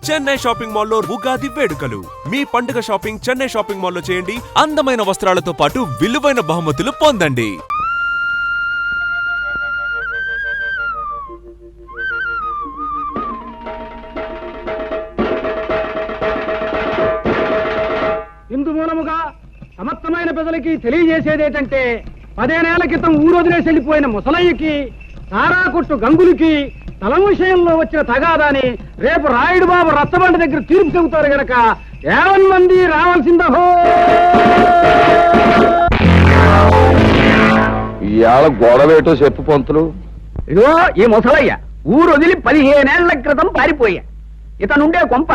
Chennai shopping మాల్లో ఉగాది వేడుకలు. మీ పండుగ షాపింగ్ చెన్నై షాపింగ్ మాల్లో చేయండి. అందమైన వస్త్రాలతో పాటు విలువైన బహుమతులు పొందండి. ఇందు మూలముగా సమస్తమైన ప్రజలకి తెలియజేసేదేంటంటే 10 ఏళ్ల క్రితం ఊరొదిలేసి వెళ్ళిపోయిన ముసలయ్యకి, సారా కొట్టు గంగులకి తలం విషయంలో వచ్చిన తగాదాని రేపు రాయుడు బాబు రచ్చబండ దగ్గర తీర్పు చెబుతారు గనక 50 మంది రావాల్సిందహో. ఇవాళ గొడవేటో చెప్పు పంతులు. ఇదిగో ఈ ముసలయ్య ఊరొదిలి 15 ఏళ్ల క్రితం పారిపోయా. ఇతనుండే కొంప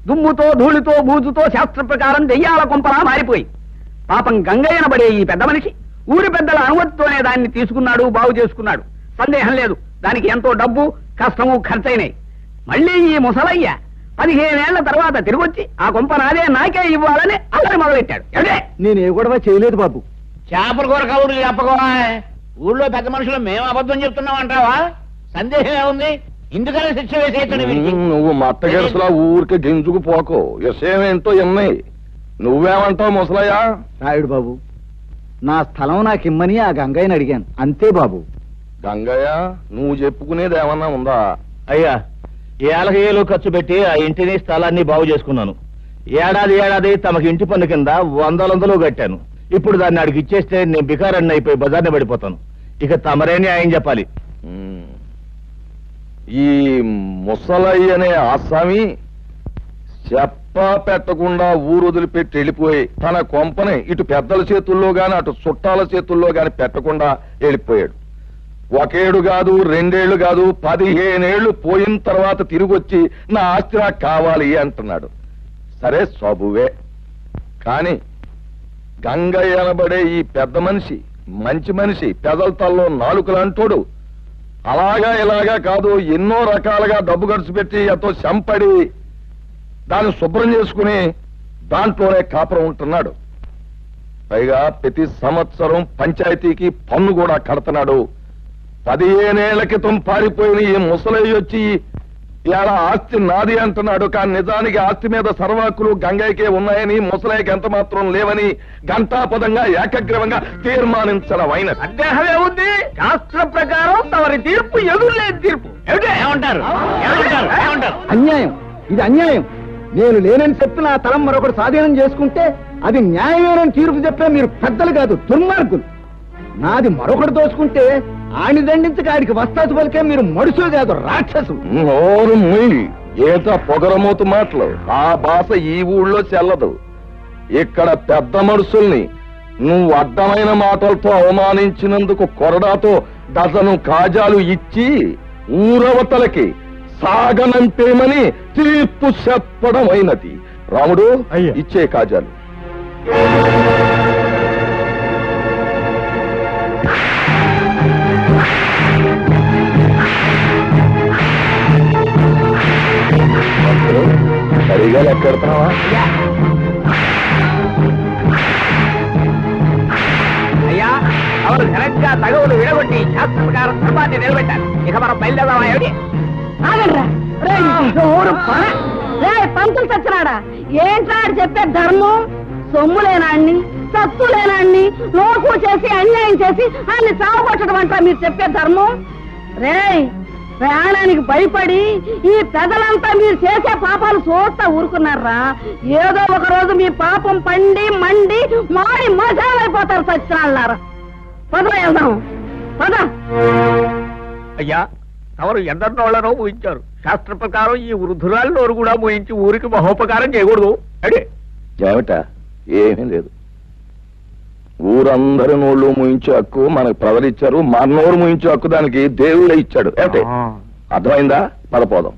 దుమ్ముతో ధూళితో బూజుతో శాస్త్ర ప్రకారం దెయ్యాల కొంపలా మారిపోయి పాపం గంగయ్యనబడే ఈ పెద్ద మనిషి ఊరి పెద్దల అనుమతితోనే దాన్ని తీసుకున్నాడు, బాగు చేసుకున్నాడు. సందేహం లేదు, దానికి ఎంతో డబ్బు కష్టము ఖర్చయినాయి. మళ్ళీ ఈ ముసలయ్య 15 ఏళ్ల తర్వాత తిరిగొచ్చి ఆ కొంప నాదే, నాకే ఇవ్వాలని అల్లరి మొదలెట్టాడు. నేను ఏ గొడవ చేయలేదు బాబు. చేపల కూర కబుర్లు చెప్పకోవా. ఊళ్ళో పెద్ద మనుషులు మేము అబద్ధం చెప్తున్నాం అంటావా? సందేహం ఏముంది? ఇందుకనే శిక్ష వేసేయచ్చు. నువ్వు మట్టగెరసలా ఊరికి గింజుకు పోకో. విషయమేంటో ఎన్నాయి. నువ్వేమంటావు ముసలయ్య? రాయుడు బాబు, నా స్థలం నాకు ఇమ్మని ఆ గంగయ్యని అడిగాను, అంతే బాబు. గంగయ్య, నువ్వు చెప్పుకునేది ఏమన్నా ఉందా? అయ్యా, ఏళ్ళకేళ్ళు ఖర్చు పెట్టి ఆ ఇంటిని స్థలాన్ని బాగు చేసుకున్నాను. ఏడాది తమకి ఇంటి పన్ను కింద 100 కట్టాను. ఇప్పుడు దాన్ని అడిగి ఇచ్చేస్తే నేను బికారన్ని అయిపోయి బజార్ని పడిపోతాను. ఇక తమరే న్యాయం చెప్పాలి. ఈ ముసలయ్య అనే ఆసామి చెప్ప పెట్టకుండా ఊరు వదిలిపెట్టి వెళ్ళిపోయి తన కొంపని ఇటు పెద్దల చేతుల్లో గాని అటు చుట్టాల చేతుల్లో గాని పెట్టకుండా వెళ్ళిపోయాడు. 1 ఏడు కాదు, 2 ఏళ్లు కాదు, 15 ఏళ్లు పోయిన తర్వాత తిరిగొచ్చి నా ఆస్తి నాకు కావాలి అంటున్నాడు. సరే సబువే. కాని గంగయ్య అనబడే ఈ పెద్ద మనిషి మంచి మనిషి, పెదల తల్లో నాలుకలంటోడు. అలాగా ఇలాగా కాదు, ఎన్నో రకాలుగా డబ్బు ఖర్చు పెట్టి ఎంతో చంపడి దాన్ని శుభ్రం చేసుకుని దాంట్లోనే కాపురం ఉంటున్నాడు. పైగా ప్రతి సంవత్సరం పంచాయతీకి పన్ను కూడా కడుతున్నాడు. 15 ఏళ్ల క్రితం పారిపోయిన ఈ ముసలయ్య వచ్చి ఇలా ఆస్తి నాది అంటున్నాడు. కానీ నిజానికి ఆస్తి మీద సర్వాకులు గంగయ్యకే ఉన్నాయని, ముసలయ్యకి ఎంత మాత్రం లేవని ఘంటాపదంగా ఏకగ్రీవంగా తీర్మానించడం అయిన. సందేహమే ఉంది. శాస్త్ర ప్రకారం తమరి తీర్పు ఎదురులేని తీర్పు. ఏమంటారు? అన్యాయం, ఇది అన్యాయం. నేను లేనని చెప్పి నా తలం మరొకటి స్వాధీనం చేసుకుంటే అది న్యాయమేనని తీర్పు చెప్పే మీరు పెద్దలు కాదు, దుర్మార్గులు. నాది మరొకటి దోచుకుంటే ఆని దండించక ఆడికి వస్తాసు పలికే మీరు మనుషులు కాదు, రాక్షసులు. నోరు ముయ్యి. ఏత పొగరమూతు మాటలు. ఆ భాష ఈ ఊళ్ళో చెల్లదు. ఇక్కడ పెద్ద మనుషుల్ని నువ్వు అడ్డమైన మాటలతో అవమానించినందుకు కొరడాతో డజను కాజాలు ఇచ్చి ఊరవతలకి సాగనంపేమని తీర్పు చెప్పడం అయినది. రాముడు, ఇచ్చే కాజాలు. సరిగా లెక్కెడుతున్నావా? అయ్యా, ఎవరు ఘనంగా తగవులు విడగొట్టి శాస్త్ర ప్రకారం ధర్మాన్ని నిలబెట్టారు. ఇక మనం బయలుదేరదామా? ఏమిటి? పంతులు చచ్చినాడా? ఏంట్రా చెప్పే ధర్మం? సొమ్ము లేనాన్ని, సత్తు లేనాన్ని లోకు చేసి అన్యాయం చేసి అన్ని సాగుకొట్టడం అంటారా మీరు చెప్పే ధర్మం? రేయ్, ప్రయాణానికి భయపడి ఈ పెదలంతా మీరు చేసే పాపాలు చూస్తా ఊరుకున్నారా? ఏదో ఒక రోజు మీ పాపం పండి మండి మాడి మజాలైపోతారు సచ్చినాళ్ళారా. పద వెళ్దాం, పద. అయ్యా, తమరు ఎందరినోళ్లనో ఊహించారు. శాస్త్ర ప్రకారం ఈ వృద్ధురాలు నోరు కూడా ఊహించి ఊరికి మహోపకారం చేయకూడదు. అడే ఏమిటా? ఏమీ లేదు. ఊరందరి నోళ్ళు ముయించే హక్కు మనకు ప్రజలిచ్చారు. మన నోరు ముయించే హక్కు దానికి దేవుళ్ళే ఇచ్చాడు. ఏమిటి? అర్థమైందా? పదపోదాం.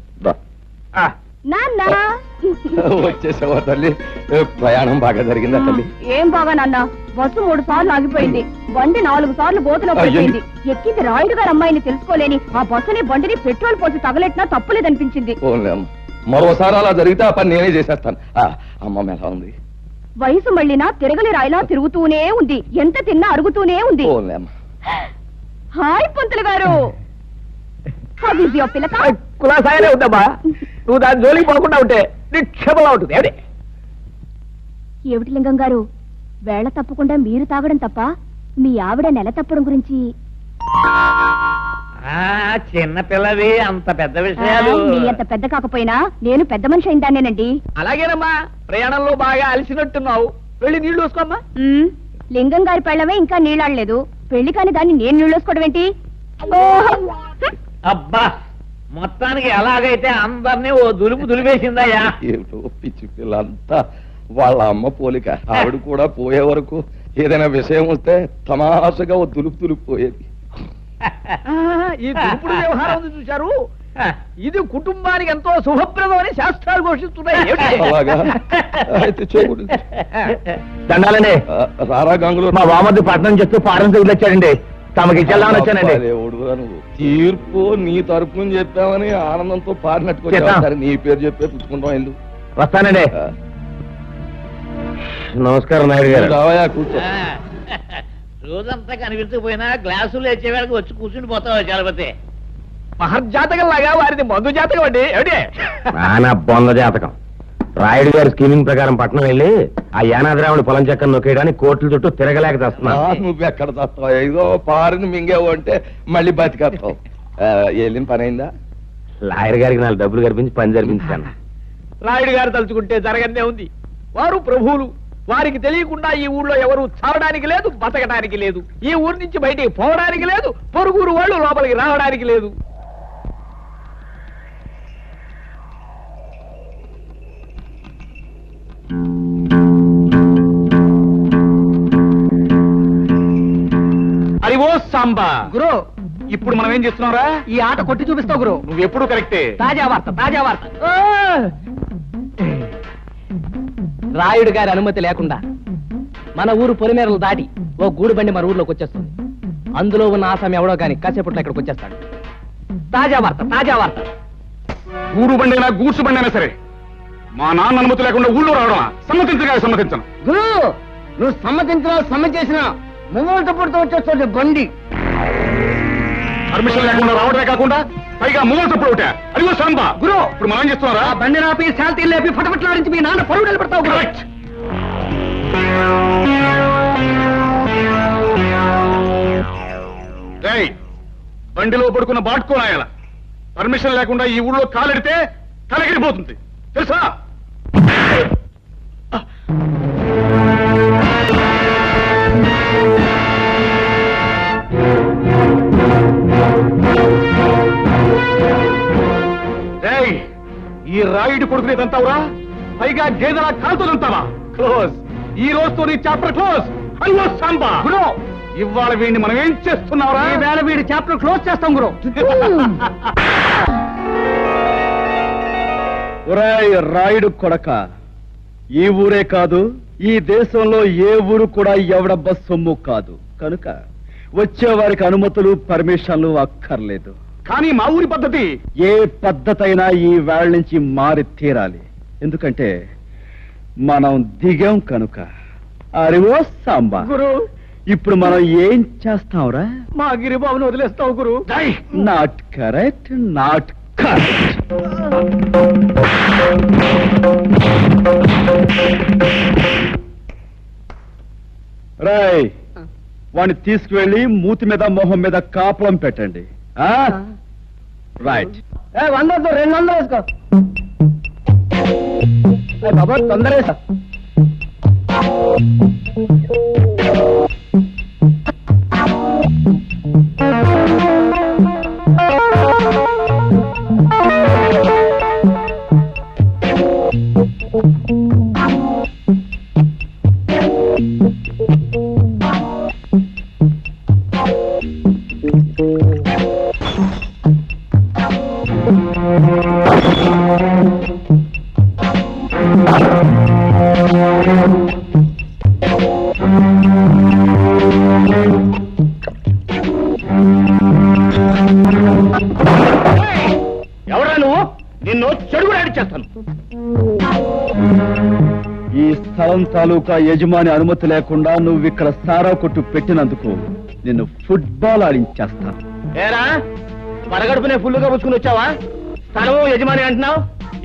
వచ్చేసావా తల్లి? ప్రయాణం బాగా జరిగిందా తల్లి? ఏం బాగా నాన్న, బస్సు 3 సార్లు ఆగిపోయింది. బండి 4 సార్లు గోతులో పడిపోయింది. ఎక్కింది రాయుడు గారు అమ్మాయిని తెలుసుకోలేని ఆ బస్సుని బండిని పెట్రోల్ పోసి తగలెట్టినా తప్పులేదనిపించింది. మరోసారి అలా జరిగితే ఆ పని నేనే చేసేస్తాను. అమ్మ ఎలా ఉంది? వయసు మళ్ళినా తిరగలి రాయిలా తిరుగుతూనే ఉంది. ఎంత తిన్నా అరుగుతూనే ఉంది. కులాసాయనే ఉందమ్మా. నువ్వు దాని జోలికి పోకుండా ఉంటే నిక్షేపంగా ఉంటుంది ఏమిటి? ఏమిటి లింగం గారు, వేళ తప్పకుండా మీరు తాగడం తప్ప మీ ఆవిడ నెల తప్పడం గురించి చిన్న పిల్లవి అంత పెద్ద విషయాలు. మీ అంత పెద్ద కాకపోయినా నేను పెద్ద మనిషి అయిందానేనండి. అలాగేనమ్మా, ప్రయాణంలో బాగా అలసినట్టున్నావు, వెళ్ళి నీళ్లు వేసుకోమ్మా. లింగం గారి పెళ్ళమే ఇంకా నీళ్ళాడలేదు, పెళ్లి కాని దాన్ని నేను నీళ్ళోసుకోవడం ఏంటి? అబ్బా, మొత్తానికి ఎలాగైతే అందరినీ ఓ దులుపు దులిపేసిందయ్యా. ఏమిటో పిచ్చి పిల్లంతా వాళ్ళ అమ్మ పోలిక. ఆవిడ కూడా పోయే వరకు ఏదైనా విషయం వస్తే తమాషగా ఓ దులుపు పోయేది. ఈ దులుపుడు వ్యవహారం ఉంది చూశారు, ఇది కుటుంబానికి ఎంతో శుభప్రదం అని శాస్త్రాలు ఘోషిస్తున్నాయి. అలాగా అయితే చేయకూడదు. దండాలండి. రారా గంగులు, మా వామద్దు పట్టణం చేస్తూ పారం వచ్చాడండి, తమకి చెల్లామని వచ్చానండి. దేవుడుగా నువ్వు తీర్పు నీ తరపున చెప్పామని ఆనందంతో పారినట్టుకు నీ పేరు చెప్పే పుచ్చుకుంటాం. ఎందుకు వస్తానండి. నమస్కారం నాయుడు గారు. రావయా, కూర్చో. రోజంతా కనిపించకపోయినా గ్లాసులు వచ్చేవాళ్ళకి వచ్చి కూర్చుని పోతావు చలపతి. మహర్జాతకం లాగా వారిది మందు జాతకం అండి. ఏమిటి? నా బొంద జాతకం. రాయుడు గారి స్కీమింగ్ ప్రకారం పట్నం వెళ్ళి ఆ యానాదిరావుని పొలం చెక్కను నొక్కేయడానికి కోట్ల చుట్టూ తిరగలేక తెస్తున్నా. నువ్వెక్కడ తస్తావు? ఏదో పారిని మింగేవు అంటే మళ్ళీ బతికేస్తావు. వెళ్ళిన పని అయిందా? లాయర్ గారికి 4 డబ్బులు కనిపించి పని జరిపించాను. రాయుడు గారు తలుచుకుంటే జరగనే ఉంది. వారు ప్రభువులు, వారికి తెలియకుండా ఈ ఊళ్ళో ఎవరు చావడానికి లేదు, బతకడానికి లేదు, ఈ ఊరి నుంచి బయటికి పోవడానికి లేదు, పొరుగురు వాళ్ళు లోపలికి రావడానికి లేదు. అది ఓ సాంబా. గురు, ఇప్పుడు మనం ఏం చేస్తున్నారా? ఈ ఆట కొట్టి చూపిస్తావు గురు. నువ్వు ఎప్పుడు కరెక్టే. తాజా వార్త, తాజా వార్త. రాయుడు గారి అనుమతి లేకుండా మన ఊరు పొలిమేరలు దాటి ఓ గూడు బండి మన ఊర్లోకి వచ్చేస్తుంది. అందులో ఉన్న ఆసామి ఎవడో గాని కాసేపట్లో ఇక్కడికి వచ్చేస్తాడు. తాజా వార్త, తాజా వార్త. గూడు బండి అయినా గూడ్సు బండి అయినా సరే మా నాన్న అనుమతి లేకుండా ఊళ్ళో రావడం సమ్మతించను. గురు, నువ్వు సమ్మతించినా సమ్మతించినా మొగోళ్ళతో పుడుతూ వచ్చేస్తుంది బండి. పర్మిషన్ లేకుండా రావడమే కాకుండా పైగా మూల తప్పుడు ఒకటే. అదిగో సాంబా. గురు, ఇప్పుడు మనం ఏం చేస్తున్నారా? బండి నాపి శాంతి లేపి ఫటఫట్లాడించి మీ నాన్న పరువు నిలబెడతావు గురు. బండిలో పడుకున్న బాటుకోనాయాల పర్మిషన్ లేకుండా ఈ ఊళ్ళో కాలెడితే తలగిరిపోతుంది తెలుసా? ఈ రాయుడు కొడుకునేదంతావురా, పైగా గేదెలా కాలుతుంటావా? క్లోజ్. ఈ రోజుతో నీ చాప్టర్ క్లోజ్. అయ్యో సాంబా. గురు, ఇవాళ వీడిని మనం ఏం చేస్తున్నావురా? ఈ వేళ వీడి చాప్టర్ క్లోజ్ చేస్తాం గురు. ఒరేయ్ రాయుడు కొడక, ఈ ఊరే కాదు, ఈ దేశంలో ఏ ఊరు కూడా ఎవడబ్బ సొమ్ము కాదు. కనుక వచ్చేవారికి అనుమతులు పర్మిషన్లు అక్కర్లేదు. కానీ మా ఊరి పద్ధతి ఏ పద్ధతైనా ఈ వేళ నుంచి మారి తీరాలి. ఎందుకంటే మనం దిగాం కనుక. అరివో సాంబా, గురు, ఇప్పుడు మనం ఏం చేస్తాంరా? మా గిరిబాబును వదిలేస్తావు గురు. Not correct, not correct. రాయ్, వాడిని తీసుకువెళ్ళి మూతి మీద మొహం మీద కాపలం పెట్టండి. రైట్. 100 200 వేసుకో బాబా, తొందర వేసా. ఎవరా నువ్వు? నిన్ను చెడుగు చేస్తాను. ఈ స్థలం తాలూకా యజమాని అనుమతి లేకుండా నువ్వు ఇక్కడ సారా కొట్టు పెట్టినందుకు నిన్ను ఫుట్బాల్ ఆడించేస్తాను. ఏరా, పరగడుపునే ఫుల్లుగా పుచ్చుకుని వచ్చావా? స్థలము యజమాని అంటున్నావు?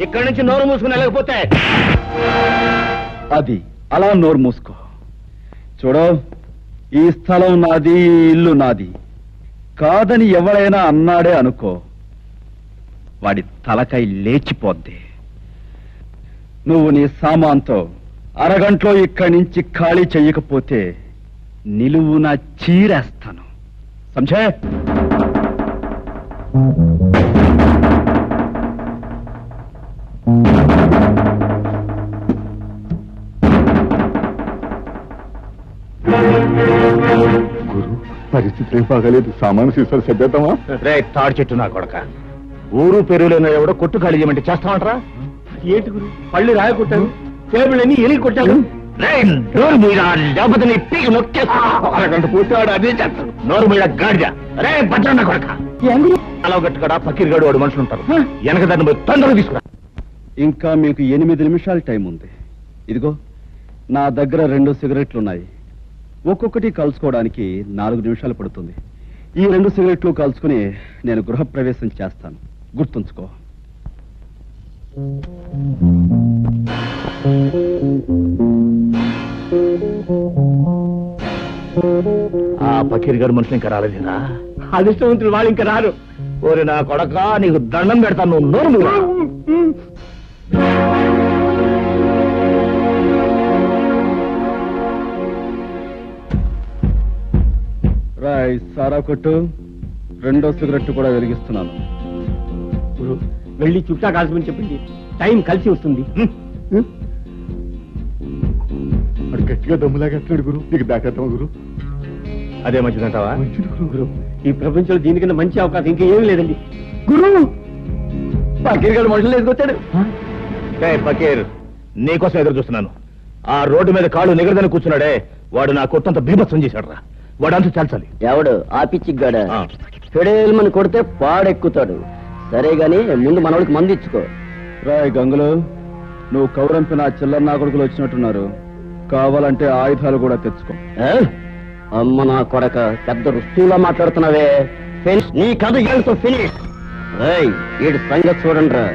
ఇక్కడి నుంచి నోరు మూసుకుని వెళ్ళకపోతే అది అలా నోరు మూసుకో. చూడు, ఈ స్థలం నాది, ఈ ఇల్లు నాది కాదని ఎవరైనా అన్నాడే అనుకో, వాడి తలకై లేచిపోద్ది. నువ్వు నీ సామాన్తో అరగంటలో ఇక్కడి నుంచి ఖాళీ చెయ్యకపోతే నిలువున చీరేస్తాను. సంజే? గురు, పరిస్థితి ఏం బాగాలేదు. సామాను సీసాలు సర్దేద్దామా? రే తాడు చెట్టు నా కొడక, ఊరు పెరుగులేనో ఎవడో కొట్టు ఖాళీ చేయమంటే చేస్తామంటారా? ఏంటి గురు, పళ్ళు రాయ కొట్టాను, టేబుల్ అన్ని ఎలిగి కొట్టాను. నోరు మీద లేకపోతే నీ పీకి నొక్కేస్తా. అరగంట పోతే వాడు అదే చేస్తాడు. నోరు మీద గాడిద. రే పట్టణ కొడక, అలా గట్టుకడా పకీర్ గడు వాడు మనుషులు ఉంటారు. వెనక దాన్ని పోయి తొందరగా తీసుకురా. ఇంకా మీకు 8 నిమిషాల టైం ఉంది. ఇదిగో నా దగ్గర 2 సిగరెట్లున్నాయి. ఒక్కొక్కటి కలుసుకోవడానికి 4 నిమిషాలు పడుతుంది. ఈ 2 సిగరెట్లు కలుసుకుని నేను గృహప్రవేశం చేస్తాను, గుర్తుంచుకో. ఆ పకీర్ గడు మనుషులు ఇంకా రాలేదేనా? అదృష్టవంతులు వాళ్ళు ఇంకా రారు. ఓరి నా కొడక, నీకు దండం పెడతాను. నువ్వు నోరు మూయరా. రాయ్ సారా కొట్టు, 2వ సిగరెట్ కూడా వెలిగిస్తున్నాను. గురు, వెళ్ళి చుట్టా కాల్చమని చెప్పండి, టైం కలిసి వస్తుంది. వాడు గట్టిగా దమ్ములాగేస్తున్నాడు గురు. నీకు దాకేద్దాం గురు. అదే మంచిదంటావా? గురు, ఈ ప్రపంచంలో దీనికన్నా మంచి అవకాశం ఇంకా ఏమీ లేదండి. గురు, పకీర్గాడు మనుషులు వేసుకొచ్చాడు. పకీర్, నీకోసం ఎదురు చూస్తున్నాను. ఆ రోడ్డు మీద కాళ్ళు నిగరదని కూర్చున్నాడే, వాడు నా కొట్టంత బీభత్సం చేశాడు రా. వాడు అంతా చాల్చాలి. ఎవడు ఆ పిచ్చిగాడ? ఫెడేల్మని కొడితే పాడెక్కుతాడు. సరే గాని ముందు మనోడికి మంది ఇచ్చుకో. రాయ్ గంగులు, నువ్వు కౌరంపిన చిల్లర నా కొడుకులు వచ్చినట్టున్నారు. కావాలంటే ఆయుధాలు కూడా తెచ్చుకో. అమ్మ నా కొడక, పెద్ద రుస్తువులా మాట్లాడుతున్నావే. నీ కథ ఏడుతో ఫినిష్. వీడి సంగతి చూడండి రా.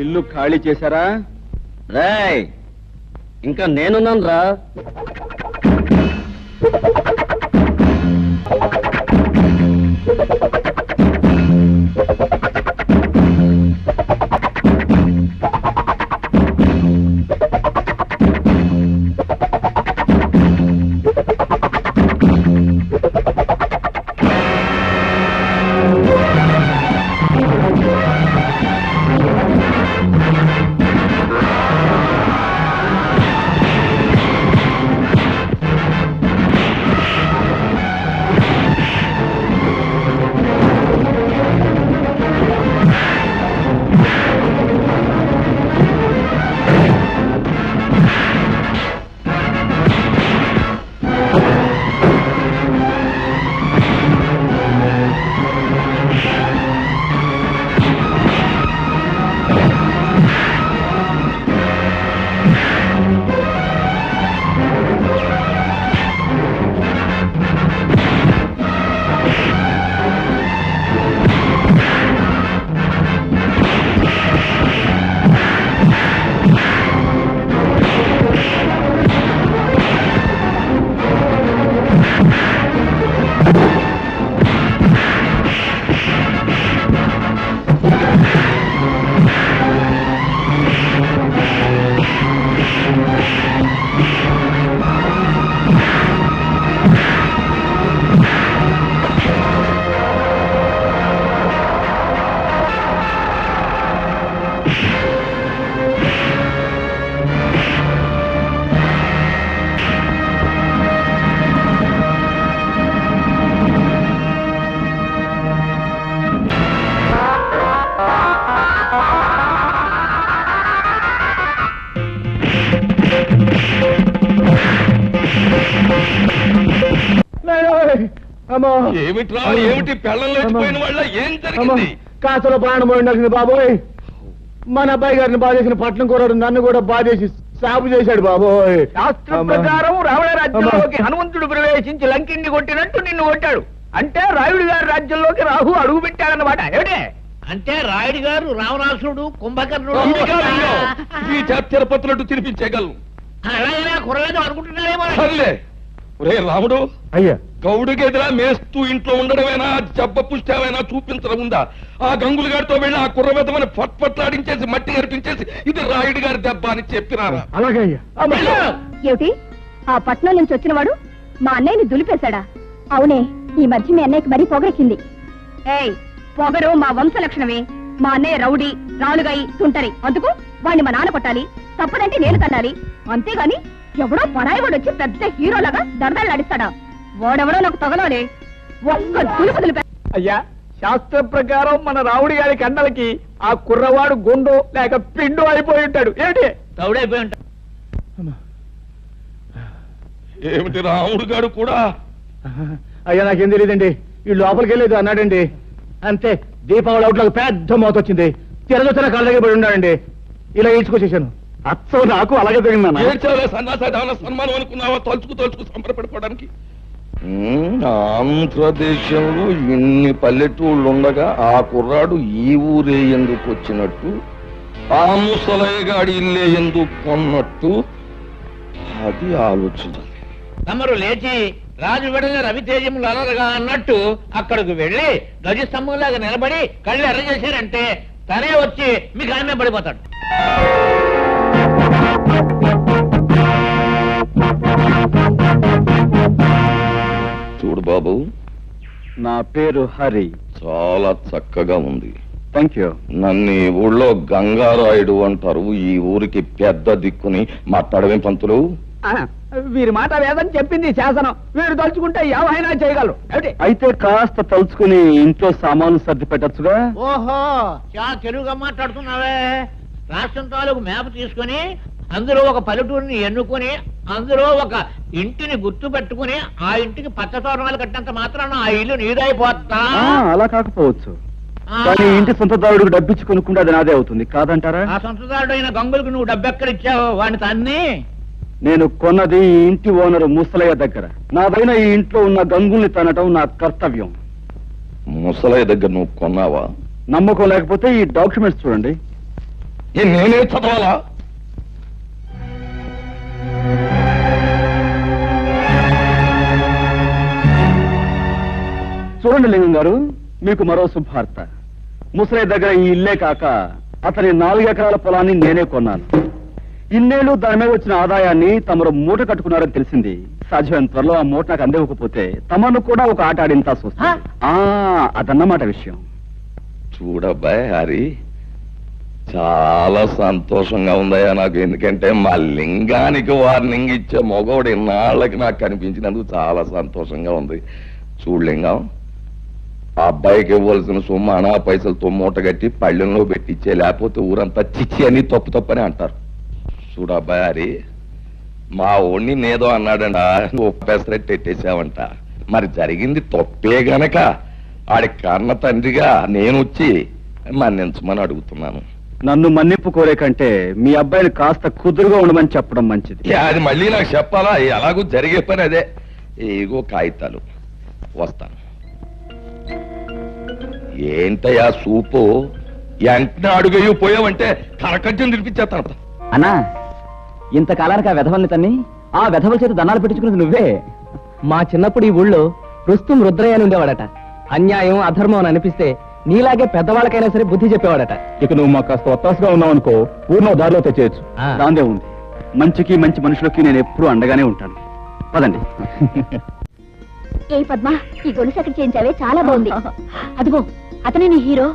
ఇల్లు ఖాళీ చేశారా? రేయ్, ఇంకా నేనున్నాను రా. అమ్మో ఏమిట్రా ఏమిటి పెళ్ళం లేచిపోయిన వాళ్ళ ఏం అమ్మో జరిగింది? కాసులో ప్రాణం పోయింది బాబోయ్. మన అబ్బాయి గారిని బాధేసిన పట్నం కూరడు నన్ను కూడా బాధేసి సాగు చేశాడు బాబోయ్. శాస్త్ర ప్రకారం రావణ రాజ్యంలోకి హనుమంతుడు ప్రవేశించి లంకిని కొట్టినట్టు నిన్ను కొట్టాడు. అంటే రాయుడు గారి రాజ్యంలోకి రాహు అడుగు పెట్టాడన్నమాట. ఏమిటే అంటే రాయుడు గారు రావణాసుడు కుంభకర్ణుడు ఈ తిరుపతినట్టు తినిపించేయగలను. అలాగే కురలేదు అనుకుంటున్నారేమో. సర్లే ఒరే రాముడు, అయ్యా గౌడుకి ఎదురా మేస్తూ ఇంట్లో ఉండడమేనా జబ్బ పుష్టామైనా చూపించడం ఉందా? ఆ గంగులు గారితో వెళ్ళి ఆ కుర్రబెద్దమని పట్లాడించేసి మట్టి కనిపించేసి ఇది రాయుడు గారి దెబ్బ అని చెప్పినారా? అలాగే అయ్యా. ఏమిటి ఆ పట్నం నుంచి వచ్చినవాడు మా అన్నయ్యని దులిపేశాడా? అవునే, ఈ మధ్య మీ అన్నయ్యకి మరీ పొగరెక్కింది. ఏయ్, పొగరు మా వంశ లక్షణమే. మా అన్నయ్య రౌడీ, రాలుగాయి, తుంటరి. అందుకు వాణ్ణి మా నాన్న కొట్టాలి, తప్పదంటే నేను తన్నాలి. అంతేగాని ఎవడో పరాయివాడు వచ్చి పెద్ద హీరోలాగా దరదలాడిస్తాడా? వాడెవడో నాకు తగలాలే. ఒక్క దులుపు దులిపే. అయ్యా, శాస్త్ర ప్రకారం మన రావుడి గారి కండలకి ఆ కుర్రవాడు గుండు లేక పిండు అయిపోయి ఉంటాడు. ఏమిటి తౌడైపోయి ఉంటాడు. ఏమిటి రాముడు గారు కూడా? అయ్యా నాకేం తెలియదండి. ఈ లోపలికి వెళ్ళేది అన్నాడండి. అంతే, దీపావళి అవుట్లోకి పెద్ద మోత వచ్చింది. తిరగొచ్చిన కళ్ళ దగ్గర పడి ఉన్నాడండి. ఇలా ఈడ్చుకొచ్చేసాను. అచ్చం నాకు అలాగే జరిగిందన్న. ఏడ్చాలే సన్నాసాదాన సన్మానం అనుకున్నావా? తలుచుకు సంబరపడిపోవడానికి. ఆంధ్రదేశంలో ఇన్ని పల్లెటూళ్ళు ఉండగా ఆ కుర్రాడు ఈ ఊరే ఎందుకు వచ్చినట్టు, ఆ ముసలయ్యగాడి ఇల్లే ఎందుకు కొన్నట్టు, అది ఆలోచించాలి. తమరు లేచి రాజు వెడల రవితేజములు అలరగా అన్నట్టు అక్కడికి వెళ్లి ధ్వజస్తంభంలాగా నిలబడి కళ్ళు ఎర్ర చేశారంటే తనే వచ్చి మీకు ఆమె పడిపోతాడు. చూడు బాబు, నా పేరు హరి. చాలా చక్కగా ఉంది. Thank you. నన్ను ఈ ఊళ్ళో గంగారాయుడు అంటారు. ఈ ఊరికి పెద్ద దిక్కుని మాట్లాడవేం పంతులు? వీరి మాట వేదని చెప్పింది శాసనం. వీరు తలుచుకుంటే ఏమైనా చేయగలరు. ఏమిటి అయితే కాస్త తలుచుకుని ఇంట్లో సామాన్లు సర్ది పెట్టచ్చుగా. ఓహో, చాలా తెలుగుగా మాట్లాడుతున్నావే. రాష్ట్రం తాలూకు మ్యాప్ తీసుకుని అందులో ఒక పల్లెటూరిని ఎన్నుకొని అందులో ఒక ఇంటిని గుర్తు పెట్టుకుని ఆ ఇంటికి పచ్చ తోరణాలు కట్టినంత మాత్రాన ఆ ఇల్లు నీదైపోతా. అలా కాకపోవచ్చు, కానీ ఇంటి సొంతదారుడికి డబ్బిచ్చి కొనుక్కుంటే అది నాదే అవుతుంది కాదంటారా? ఆ సొంతదారుడు అయిన గంగులకు నువ్వు డబ్బెక్కడిచ్చావు? వాడిని తన్ని నేను కొన్నది ఈ ఇంటి ఓనరు ముసలయ్య దగ్గర. నాదైన ఈ ఇంట్లో ఉన్న గంగుల్ని తనటం నా కర్తవ్యం. ముసలయ్య దగ్గర నువ్వు కొన్నావా? నమ్మకం లేకపోతే ఈ డాక్యుమెంట్స్ చూడండి. నేనే చదవాలా? చూడండి లింగం గారు, మీకు మరో శుభార్త. ముసలయ్య దగ్గర ఈ ఇల్లే కాక అతని 4 ఎకరాల పొలాన్ని నేనే కొన్నాను. ఇన్నేళ్లు దాని మీద వచ్చిన ఆదాయాన్ని తమరు మూట కట్టుకున్నారని తెలిసింది. సాధ్యమైన త్వరలో ఆ మూట నాకు అందివ్వకపోతే తమను కూడా ఒక ఆట ఆడింతా చూస్తా. అదన్నమాట విషయం. చూడబ్బాయ్ హరి, చాలా సంతోషంగా ఉందయ్యా నాకు. ఎందుకంటే మా లింగానికి వార్నింగ్ ఇచ్చే మగవాడు ఇన్నాళ్ళకి నాకు కనిపించినందుకు చాలా సంతోషంగా ఉంది. చూడు లింగం, ఆ అబ్బాయికి ఇవ్వాల్సిన సొమ్ము అనా పైసలతో మూట కట్టి పళ్ళెంలో పెట్టించే, లేకపోతే ఊరంతా చిచ్చి అని తప్పు తప్పని అంటారు. చూడు అబ్బాయి హరి, మా ఓణ్ణి నేదో అన్నాడంట, నువ్వు పెసరెట్టు ఎట్టేసావంట. మరి జరిగింది తప్పే గనక ఆడి కన్న తండ్రిగా నేను వచ్చి మన్నించమని అడుగుతున్నాను. నన్ను మన్నింపు కోరే కంటే మీ అబ్బాయిని కాస్త కుదురుగా ఉండమని చెప్పడం మంచిది. అది మళ్ళీ నాకు చెప్పాలా? ఎలాగూ జరిగే పని అదే. ఏగో కాగితాలు, వస్తాను. ఏంటయ్యా సూపు? వెంటనే అడుగయ్యూ పోయావంటే కరకజ్జం తినిపించేస్తాను. అన్నా, ఇంతకాలానికి ఆ వెధవల్ని తన్ని ఆ వెధవల చేత దండాలు పెట్టించుకున్నది నువ్వే. మా చిన్నప్పుడు ఈ ఊళ్ళో రుస్తుం రుద్రయ్య అని ఉండేవాడట. అన్యాయం అధర్మం అని అనిపిస్తే నీలాగే పెద్దవాళ్ళకైనా సరే బుద్ధి చెప్పేవాడట. ఇక నువ్వు మాకు కాస్త ఒత్తాసుగా ఉన్నావు అనుకో, ఊరిలో దారిలో తెచ్చేయచ్చు. దాందే ఉంది. మంచికి మంచి మనుషులకి నేను ఎప్పుడూ అండగానే ఉంటాను. పదండి. ఏ పద్మ, ఈ గొలుసు ఎక్కడ చేయించావే? చాలా బాగుంది. అదిగో అతనే నీ హీరో.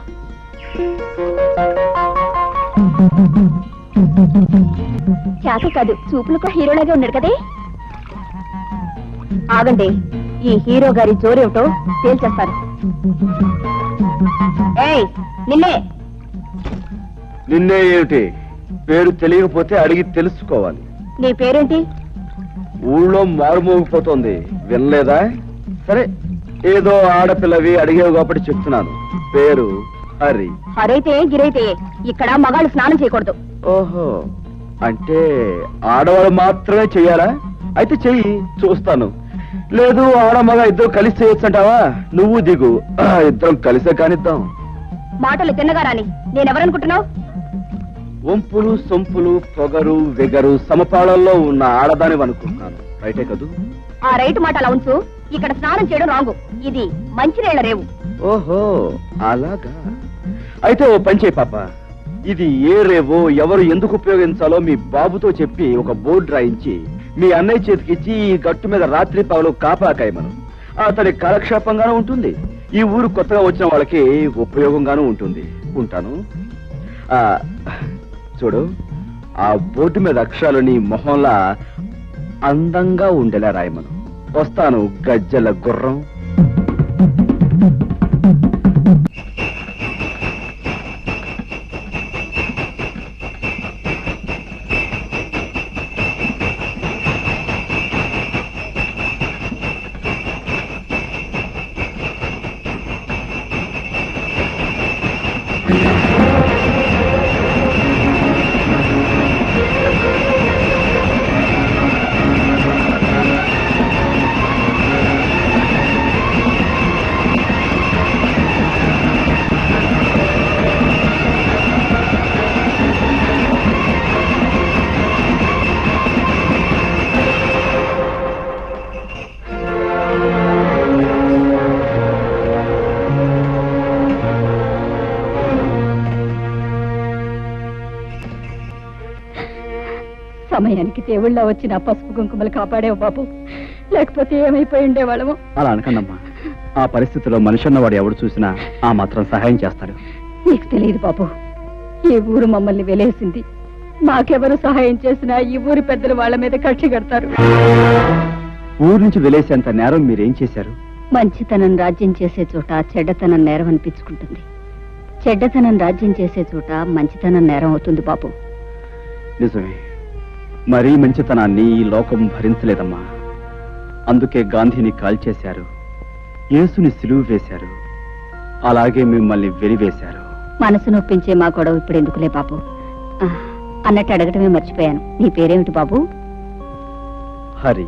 చేత కాదు, చూపులకు హీరోలాగే ఉన్నాడు కదే. ఆగండి, ఈ హీరో గారి జోరేమిటో తేల్చేస్తారు. ఏయ్, నిన్నే. నిన్నే ఏమిటి? పేరు తెలియకపోతే అడిగి తెలుసుకోవాలి. నీ పేరేంటి? ఊళ్ళో మారుమోగిపోతోంది, వినలేదా? సరే, ఏదో ఆడపిల్లవి అడిగేవి కాబట్టి చెప్తున్నాను. పేరు హరి. హరైతే గిరైతే ఇక్కడ మగాళ్ళు స్నానం చేయకూడదు. ఓహో, అంటే ఆడవాళ్ళు మాత్రమే చెయ్యాలా? అయితే చెయ్యి, చూస్తాను. లేదు ఆడ మగ ఇద్దరు కలిసి చేయొచ్చంటావా? నువ్వు దిగు, ఇద్దరం కలిసే కానిద్దాం. మాటలు తిన్నగా రాని. నేనెవరనుకుంటున్నావు? వంపులు సొంపులు పొగరు వెగరు సమపాళల్లో ఉన్న ఆడదాని అనుకుంటున్నాను. రైటే కదూ? ఆ రైట్ మాట అలా ఉంచు. ఇక్కడ స్నానం చేయడం రాంగు. ఇది మంచినీళ్ల రేవు. ఓహో, అలాగా. అయితే ఓ పని చేయి పాప, ఇది ఏ రేవో ఎవరు ఎందుకు ఉపయోగించాలో మీ బాబుతో చెప్పి ఒక బోర్డు రాయించి మీ అన్నయ్య చేతికిచ్చి ఈ గట్టు మీద రాత్రి పగలు కాపాకాయమను. అతడి కాలక్షేపంగానూ ఉంటుంది, ఈ ఊరు కొత్తగా వచ్చిన వాళ్ళకి ఉపయోగంగానూ ఉంటుంది. ఉంటాను. చూడు, ఆ బోర్డు మీద అక్షరాలు నీ మొహంలా అందంగా ఉండేలా రాయమను. వస్తాను, గజ్జల గుర్రం. సమయానికి దేవుళ్ళ వచ్చిన పసుపు కుంకుమలు కాపాడేవు బాబు, లేకపోతే ఏమైపోయి ఉండేవాళ్ళము. అలా అనకండమ్మా, ఆ పరిస్థితిలో మనిషి అన్నవాడు ఎవడు చూసినా ఆ మాత్రం సహాయం చేస్తాడు. నీకు తెలియదు బాబు, ఈ ఊరు మమ్మల్ని వెలేసింది. మాకెవరు సహాయం చేసినా ఈ ఊరి పెద్దలు వాళ్ళ మీద కక్షి కడతారు. ఊరు నుంచి వెలేసేంత నేరం మీరేం చేశారు? మంచితనం రాజ్యం చేసే చోట చెడ్డతనం నేరం అనిపించుకుంటుంది. చెడ్డతనం రాజ్యం చేసే చోట మంచితనం నేరం అవుతుంది బాబు. నిజమే, మరీ మంచితనాన్ని ఈ లోకం భరించలేదమ్మా. అందుకే గాంధీని కాల్చేశారు, యేసుని సిలువు వేశారు, అలాగే మిమ్మల్ని వెలివేశారు. మనసు నొప్పించే మా గొడవ ఇప్పుడు ఎందుకులే బాబు. అన్నట్టు అడగటమే మర్చిపోయాను, నీ పేరేమిటి బాబు? హరి.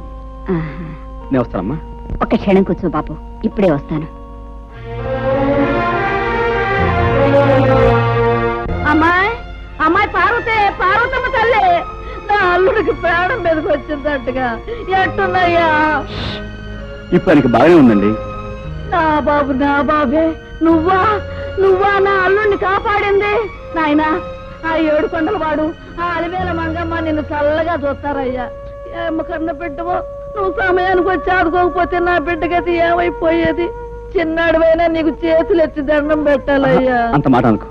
నేను వస్తానమ్మా. ఒక్క క్షణం కూర్చో బాబు, ఇప్పుడే వస్తాను. అమ్మాయి అమ్మాయి పార్వతే, పార్వతమ్మ తల్లి, నా అల్లుడికి ప్రాణం మీదకి వచ్చిందట్టుగా. ఎట్టున్నాయ్యా? ఇప్పుడు ఆయనకి బాగానే ఉందండి. నా బాబు, నా బాబే, నువ్వా నువ్వా నా అల్లుడిని కాపాడింది? నాయనా, ఆ 7 కొండల వాడు, ఆ అలివేల మంగమ్మ నిన్ను చల్లగా చూస్తారయ్యా. ఏమ కన్న బిడ్డవో, నువ్వు సమయానికి వచ్చి ఆదుకోకపోతే నా బిడ్డగతి ఏమైపోయేది? చిన్నాడువైనా నీకు చేతులు ఎత్తి దండం పెట్టాలయ్యా. అంత మాట అనుకో,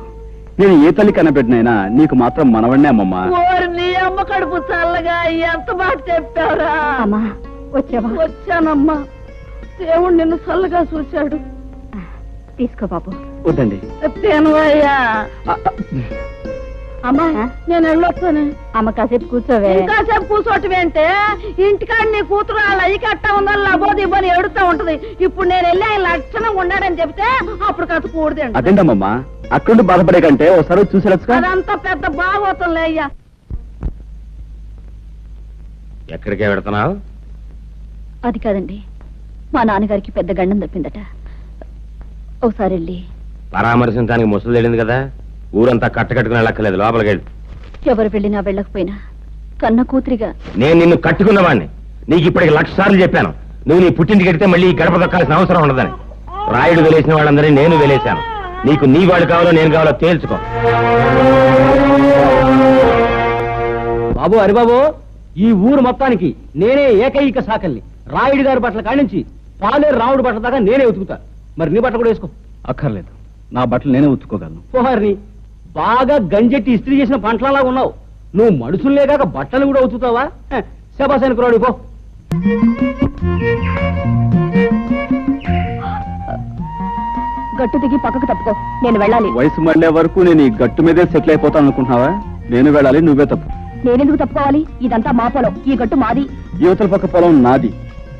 నేను ఏ తల్లి కనబెట్టినైనా నీకు మాత్రం మనవన్నే అమ్మమ్మా. ఓరి నీ అమ్మ కడుపు చల్లగా ఎంత మాట చెప్పారా? వచ్చానమ్మా, దేవుడు నిన్ను చల్లగా చూశాడు. తీసుకో బాబు. వద్దండి. తేనవయ్యా. అమ్మా, నేను వెళ్ళొస్తాను. అమ్మ కాసేపు కూర్చోవే. కాసేపు కూర్చోటమేంటే, ఇంటికాడ నీ కూతురు వాళ్ళ అయ్యి అట్టా ఉందని లబోదిబ్బని ఏడుతా ఉంటది. ఇప్పుడు నేను వెళ్ళి ఆయన లక్షణంగా ఉన్నాడని చెప్తే అప్పుడు కథ కూడదండి. అదేంటమ్మా, అక్కడ బాధపడే కంటే ఒకసారి చూసేవచ్చు. అదంతా పెద్ద బాగోతుందిలే అయ్యా. ఎక్కడికే పెడుతున్నావు? అది కాదండి, మా నాన్నగారికి పెద్ద గండం తప్పిందట. ఒకసారి వెళ్ళి పరామర్శించడానికి ముసలు తెలియదు కదా, ఊరంతా కట్టకట్టుకుని వెళ్ళక్కర్లేదు, లోపలికి వెళ్ళి. ఎవరు వెళ్ళినా వెళ్ళకపోయినా కన్న కూతురిగా నేను నిన్ను కట్టుకున్నవాడిని. నీకు ఇప్పటికి 1,00,000 సార్లు చెప్పాను, నువ్వు నీ పుట్టింటికి వెడితే మళ్ళీ ఈ గడప దొక్కాల్సిన అవసరం ఉండదని. రాయుడు వెలేసిన వాళ్ళందరినీ నేను వెలేశాను. నీకు నీ వాడు కావాలో నేను కావాలో తేల్చుకో. బాబు, హరిబాబు, ఈ ఊరు మొత్తానికి నేనే ఏకైక సాకల్ని. రాయుడు గారి బట్టల కాడించి పాలేరు రాముడు బట్టల దాకా నేనే ఉతుకుతా. మరి నీ బట్టలు కూడా వేసుకో. అక్కర్లేదు, నా బట్టలు నేనే ఉతుక్కోగలను. పోహారిని బాగా గంజెట్టి ఇస్త్రీ చేసిన పంటలలా ఉన్నావు. నువ్వు మనుషుల్లే కాక బట్టలు కూడా ఉతుకుతావా? శబాసానికి రాడు పో. గట్టు దిగి పక్కకు తప్పుకో, నేను వెళ్ళాలి. వయసు మళ్ళే వరకు నేను ఈ గట్టు మీదే సెటిల్ అయిపోతాను అనుకుంటున్నావా? నేను వెళ్ళాలి, నువ్వే తప్పు. నేనెందుకు తప్పుకోవాలి? ఇదంతా మా పొలం, ఈ గట్టు మాది. యువతల పక్క పొలం నాది.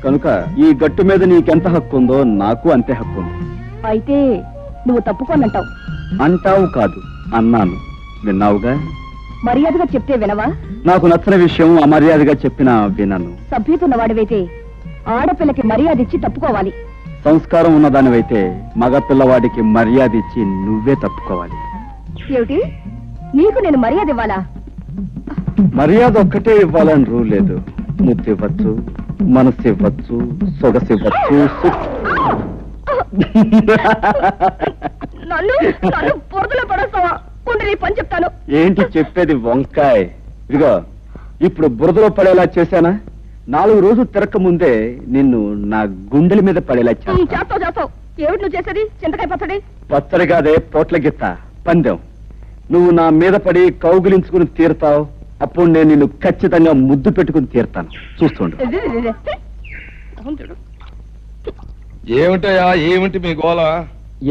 కనుక ఈ గట్టు మీద నీకెంత హక్కు ఉందో నాకు అంతే హక్కు ఉంది. అయితే నువ్వు తప్పుకోనంటావు. అంటావు కాదు, అన్నాను. విన్నావుగా? మర్యాదగా చెప్తే వినవా? నాకు నచ్చని విషయం అమర్యాదగా చెప్పినా వినను. సభ్యతున్నవాడివైతే ఆడపిల్లకి మర్యాద ఇచ్చి తప్పుకోవాలి. సంస్కారం ఉన్నదానివైతే మగ పిల్లవాడికి మర్యాద ఇచ్చి నువ్వే తప్పుకోవాలి. ఏమిటి, నీకు నేను మర్యాద ఇవ్వాలా? మర్యాద ఒక్కటే ఇవ్వాలని రూల్ లేదు. ముద్దు ఇవ్వచ్చు, మనసు ఇవ్వచ్చు, సొగసు ఇవ్వచ్చు. నన్ను పొరదలో పడేస్తావా? నీ పని చెప్తాను. ఏంటి చెప్పేది వంకాయ్? ఇదిగో, ఇప్పుడు బురదలో పడేలా చేశానా? 4 రోజులు తిరక్క ముందే నిన్ను నా గుండెల మీద పడేలా చేస్తావు. ఏమిటి నువ్వు చేసేది? చింతకాయ పచ్చడి? పచ్చడి కాదే, పోట్ల గిత్త పందెం. నువ్వు నా మీద పడి కౌగిలించుకుని తీరుతావు. అప్పుడు నేను నిన్ను ఖచ్చితంగా ముద్దు పెట్టుకుని తీరుతాను. చూస్తుండు. ఏమిటయా, ఏమిటి మీ గోల?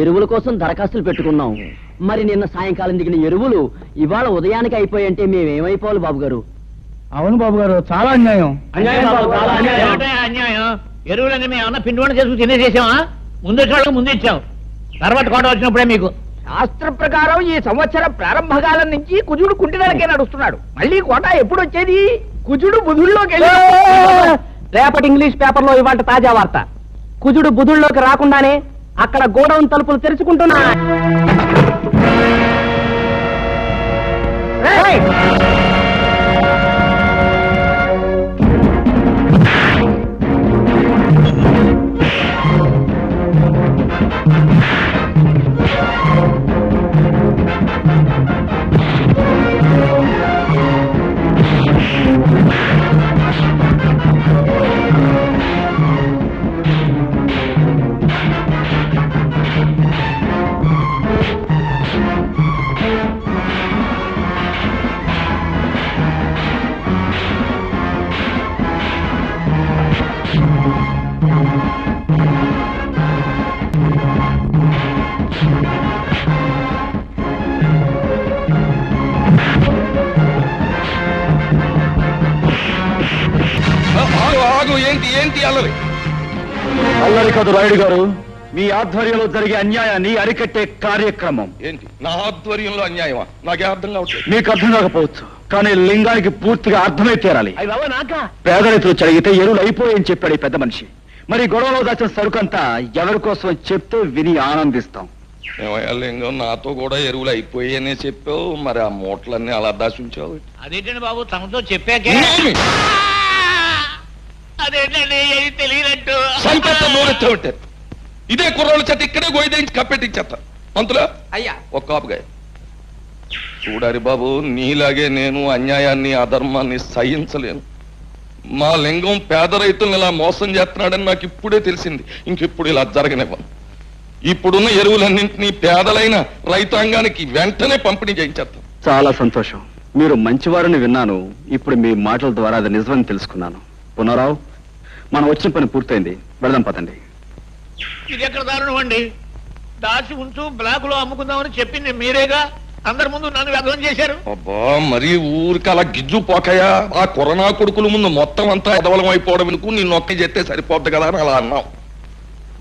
ఎరువుల కోసం దరఖాస్తులు పెట్టుకున్నాం. మరి నిన్న సాయంకాలం దిగిన ఎరువులు ఇవాళ ఉదయానికి అయిపోయంటే మేమేమైపోవాలి బాబు గారు? అవును బాబు గారు, చాలా అన్యాయం. ఏమిటయ్యా అన్యాయం? ఎరువులన్నీ మేము ఏమన్నా పిండి వంట చేసుకుని తినేసేసామా? ముందు ముందు ఇచ్చాం, తర్వాత కోట వచ్చినప్పుడే మీకు. శాస్త్ర ప్రకారం ఈ సంవత్సరం ప్రారంభకాలం నుంచి కుజుడు కుంటినరకే నడుస్తున్నాడు. మళ్ళీ కోట ఎప్పుడు వచ్చేది? కుజుడు బుధుల్లోకి రేపటి ఇంగ్లీష్ పేపర్ లో ఇవాళ తాజా వార్త. కుజుడు బుధుల్లోకి రాకుండానే అక్కడ గోడౌన్ తలుపులు తెరుచుకుంటున్నా. అల్లరి కాదు రాయుడు గారు, మీ ఆధ్వర్యంలో జరిగే అన్యాయాన్ని అరికట్టే కార్యక్రమం. ఏంటి నా ఆధ్వర్యంలో అన్యాయమా? నాకే అర్థం కావట్లేదు. మీకు అర్థం కాకపోవచ్చు, కానీ లింగానికి పూర్తిగా అర్థమై తీరాలి. పేద రైతులు చదివితే ఎరువులు అయిపోయాయని చెప్పాడు ఈ పెద్ద మనిషి. మరి గొడవలో దాచిన సరుకంతా ఎవరి కోసం చెప్తే విని ఆనందిస్తాం. ఏమయ్యా లింగం, నాతో కూడా ఎరువులు అయిపోయాయనే చెప్పావు, మరి ఆ మూటలన్నీ అలా దాచుంచావు. అదేంటండి బాబు, తమతో చెప్పాకే అదేంటండి తెలియనట్టు ఉంటారు. ఇదే కుర్రోళ్ళ చేత ఇక్కడే గోయిదేంచి కప్పెట్టించేస్తా. పంతులా అయ్యా ఒక్క కాపుగా చూడారి బాబు, నీలాగే నేను అన్యాయాన్ని అధర్మాన్ని సహించలేను. మా లింగం పేద రైతులను ఇలా మోసం చేస్తున్నాడని నాకు ఇప్పుడే తెలిసింది. ఇంకెప్పుడు ఇలా జరగనివ్వను. ఇప్పుడున్న ఎరువులన్నింటినీ పేదలైన రైతాంగానికి వెంటనే పంపిణీ చేయించేస్తాం. చాలా సంతోషం, మీరు మంచివారని విన్నాను. ఇప్పుడు మీ మాటల ద్వారా అది నిజమని తెలుసుకున్నాను. పునరావు, మనం వచ్చిన పని పూర్తయింది, వెళదాం పదండి. ఇది ఎక్కడ దారుణం అండి? దాచి ఉంచు, బ్లాక్ లో అమ్ముకుందామని చెప్పింది మీరేగా. అందరి ముందు నన్ను వ్యర్థం చేశారు. అబ్బా, మరి ఊరికి అలా గిజ్జు పోకయా? ఆ కరోనా కొడుకుల ముందు మొత్తం అంతా ఎదవలం అయిపోవడం ఎందుకు? నిన్ను ఒక్క చెప్తే సరిపోద్ది కదా అని అలా అన్నావు.